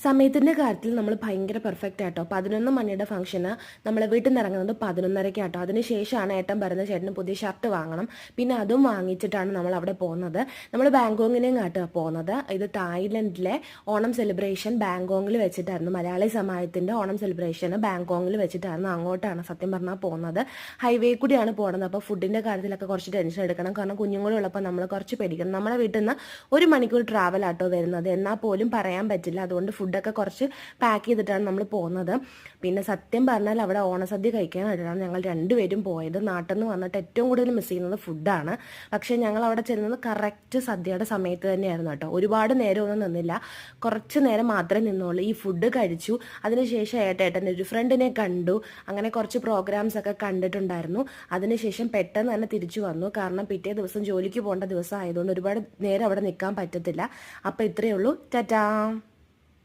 സമയത്തിൻ്റെ കാര്യത്തിൽ നമ്മൾ ഭയങ്കര പെർഫെക്റ്റ് ആട്ടോ. 11 മണിയുടെ ഫംഗ്ഷന് നമ്മൾ വീട്ടിൽ നിന്ന് ഇറങ്ങുന്നത് 11:30 ആട്ടോ. അതിന് ശേഷമാണ് ഏട്ടൻ പറയുന്നത് ചേട്ടന് പുതിയ ഷർട്ട് വാങ്ങണം. പിന്നെ അതും വാങ്ങിച്ചിട്ടാണ് നമ്മൾ അവിടെ പോകുന്നത്. നമ്മൾ ബാങ്കോങ്ങിനെയും കാട്ടാണ് പോകുന്നത്. ഇത് തായ്ലൻഡിലെ ഓണം സെലിബ്രേഷൻ ബാങ്കോങ്ങിൽ വെച്ചിട്ടായിരുന്നു. മലയാളി സമാജത്തിൻ്റെ ഓണം സെലിബ്രേഷന് ബാങ്കോങ്ങിൽ വെച്ചിട്ടായിരുന്നു. അങ്ങോട്ടാണ് സത്യം പറഞ്ഞാൽ പോകുന്നത്. ഹൈവേ കൂടിയാണ് പോകുന്നത്. അപ്പോൾ ഫുഡിൻ്റെ കാര്യത്തിലൊക്കെ കുറച്ച് ടെൻഷൻ എടുക്കണം. കാരണം കുഞ്ഞുങ്ങളുള്ളപ്പോൾ നമ്മൾ കുറച്ച് പേടിക്കണം. നമ്മുടെ വീട്ടിൽ നിന്ന് 1 മണിക്കൂർ ട്രാവൽ ആട്ടോ വരുന്നത്. എന്നാൽ പോലും പറയാൻ പറ്റില്ല. അതുകൊണ്ട് ഫുഡൊക്കെ കുറച്ച് പാക്ക് ചെയ്തിട്ടാണ് നമ്മൾ പോകുന്നത്. പിന്നെ സത്യം പറഞ്ഞാൽ അവിടെ ഓണസദ്യ കഴിക്കാനായിട്ടാണ് ഞങ്ങൾ രണ്ടുപേരും പോയത്. നാട്ടിൽ നിന്ന് വന്നിട്ട് ഏറ്റവും കൂടുതൽ മിസ് ചെയ്യുന്നത് ഫുഡാണ്. പക്ഷേ ഞങ്ങൾ അവിടെ ചെല്ലുന്നത് കറക്റ്റ് സദ്യയുടെ സമയത്ത് തന്നെയായിരുന്നു കേട്ടോ. ഒരുപാട് നേരമൊന്നും നിന്നില്ല, കുറച്ച് നേരം മാത്രമേ നിന്നുള്ളൂ. ഈ ഫുഡ് കഴിച്ചു. അതിനുശേഷം ഏട്ടൻ്റെ ഒരു ഫ്രണ്ടിനെ കണ്ടു. അങ്ങനെ കുറച്ച് പ്രോഗ്രാംസ് ഒക്കെ കണ്ടിട്ടുണ്ടായിരുന്നു. അതിനുശേഷം പെട്ടെന്ന് തന്നെ തിരിച്ചു വന്നു. കാരണം പിറ്റേ ദിവസം ജോലിക്ക് പോകേണ്ട ദിവസം ആയതുകൊണ്ട് ഒരുപാട് നേരം അവിടെ നിൽക്കാൻ പറ്റത്തില്ല. അപ്പോൾ ഇത്രയേ ഉള്ളൂ. ടാറ്റാ.